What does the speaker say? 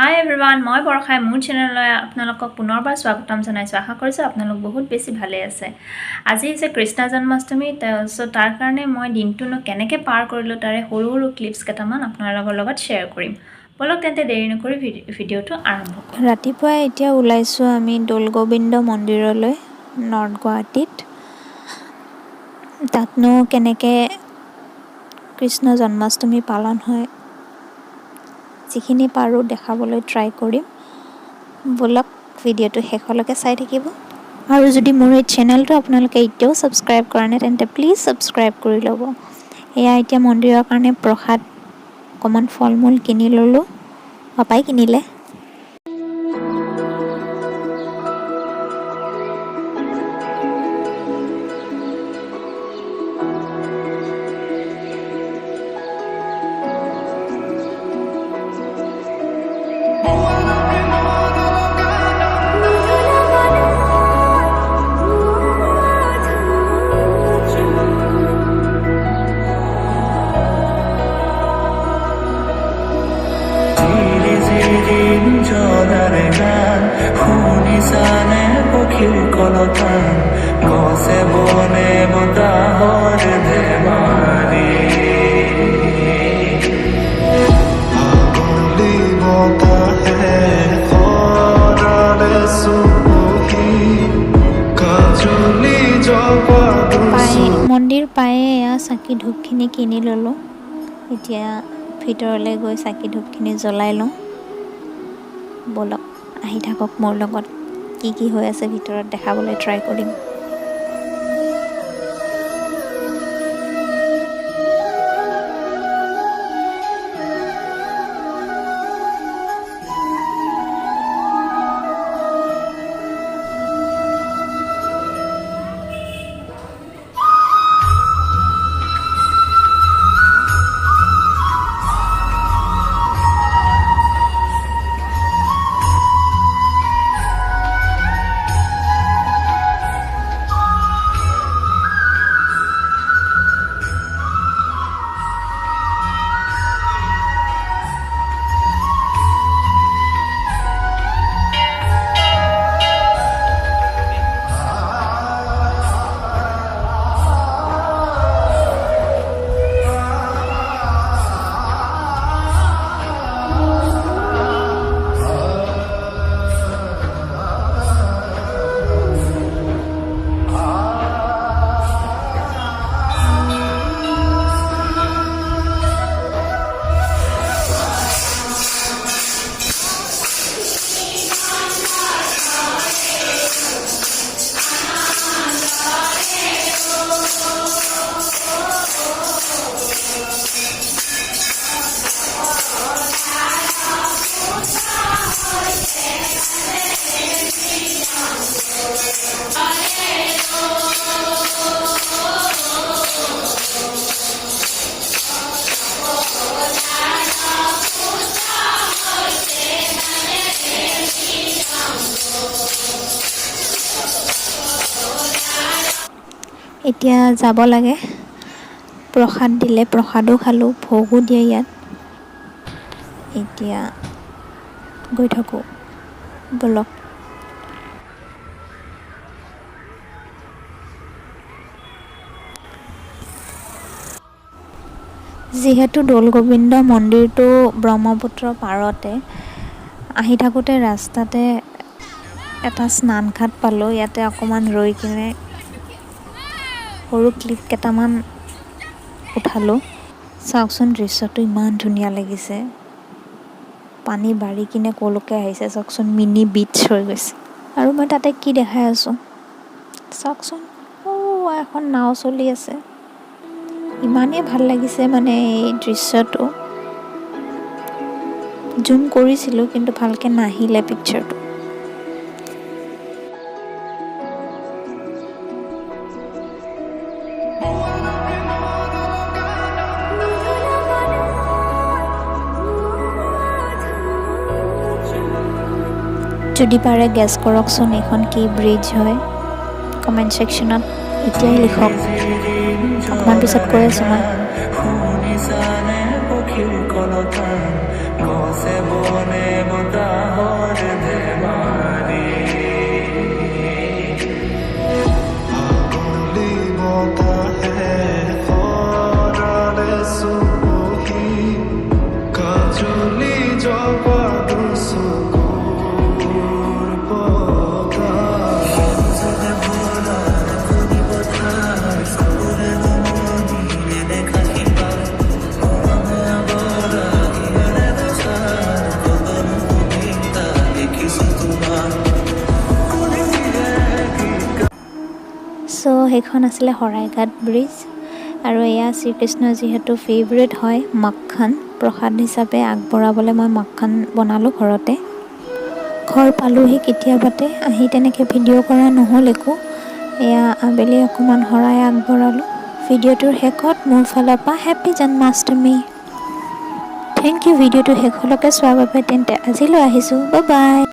হাই everyone, মই বৰখাই মোৰ চেনেললৈ আপোনালোকক পুনৰবাৰ স্বাগতম জনাইছোঁ। আশা কৰিছোঁ আপোনালোক বহুত বেছি ভালে আছে। আজি হৈছে কৃষ্ণ জন্মাষ্টমী, তাৰ কাৰণে মই দিনটোনো কেনেকৈ পাৰ কৰিলোঁ তাৰে সৰু সৰু ক্লিপছ কেইটামান আপোনালোকৰ লগত শ্বেয়াৰ কৰিম। বলক তেন্তে দেৰি নকৰি ভিডিঅ'টো আৰম্ভ কৰোঁ। ৰাতিপুৱা এতিয়া ওলাইছোঁ আমি দৌলগোবিন্দ মন্দিৰলৈ নৰ্থ গুৱাহাটীত। তাতনো কেনেকৈ কৃষ্ণ জন্মাষ্টমী পালন হয় যিখিনি পাৰোঁ দেখাবলৈ ট্ৰাই কৰিম। বলক ভিডিঅ'টো শেষলৈকে চাই থাকিব। আৰু যদি মোৰ এই চেনেলটো আপোনালোকে এতিয়াও ছাবস্ক্ৰাইব কৰা নাই তেন্তে প্লিজ ছাবস্ক্ৰাইব কৰি ল'ব। এয়া এতিয়া মন্দিৰৰ কাৰণে প্ৰসাদ অকণমান ফল মূল কিনি ল'লোঁ, পাপাই কিনিলে। গছে বনে বতাহৰ ধেমালি আগলি বতাহে সৰালে চুবহি কাজলি জপা মন্দিৰ পায়ে এয়া চাকি ধূপখিনি কিনি ল'লোঁ। এতিয়া ভিতৰলৈ গৈ চাকি ধূপখিনি জ্বলাই লওঁ। বলক আহি থাকক মোৰ লগত, কি কি হৈ আছে ভিতৰত দেখাবলৈ ট্ৰাই কৰিম। এতিয়া যাব লাগে, প্ৰসাদ দিলে প্ৰসাদো খালোঁ, ভোগো দিয়ে ইয়াত। এতিয়া গৈ থাকোঁ, বলক। যিহেতু দৌলগোবিন্দ মন্দিৰটো ব্ৰহ্মপুত্ৰ পাৰতে, আহি থাকোঁতে ৰাস্তাতে এটা স্নানঘাট পালোঁ। ইয়াতে অকণমান ৰৈ কিনে সৰু ক্লিপ কেইটামান উঠালোঁ। চাওকচোন দৃশ্যটো ইমান ধুনীয়া লাগিছে। পানী বাঢ়ি কিনে ক'লৈকে আহিছে চাওকচোন, মিনি বিচ হৈ গৈছে। আৰু মই তাতে কি দেখাই আছোঁ চাওকচোন, এখন নাও চলি আছে। ইমানেই ভাল লাগিছে মানে এই দৃশ্যটো। জুম কৰিছিলোঁ কিন্তু ভালকৈ নাহিলে পিকচাৰটো। যদি পাৰে গেছ কৰকচোন এইখন কি ব্ৰিজ হয়, কমেণ্ট ছেকশ্যনত এতিয়াই লিখক। অকণমান পিছত কৈ আছোঁ মই। খিলকলতা গছে বনে বতাহৰ ধেমালি ফাগুলি বতাহে সৰালে চুবহি কাজলি জপা দুচকুৰ পতা চ' সেইখন আছিলে শৰাইঘাট ব্ৰিজ আৰু এয়া শ্ৰীকৃষ্ণৰ যিহেতু ফেভৰেট হয় মাখন প্ৰসাদ হিচাপে আগবঢ়াবলৈ মই মাখন বনালোঁ ঘৰতে ঘৰ পালোঁহি কেতিয়াবাতে আহি তেনেকৈ ভিডিঅ' কৰা নহ'ল একো এয়া আবেলি অকণমান শৰাই আগবঢ়ালোঁ ভিডিঅ'টোৰ শেষত মোৰ ফালৰ পৰা হেপী জন্মাষ্টমী থেংক ইউ ভিডিঅ'টো শেষলৈকে চোৱাৰ বাবে তেন্তে আজিলৈ আহিছোঁ বাই বাই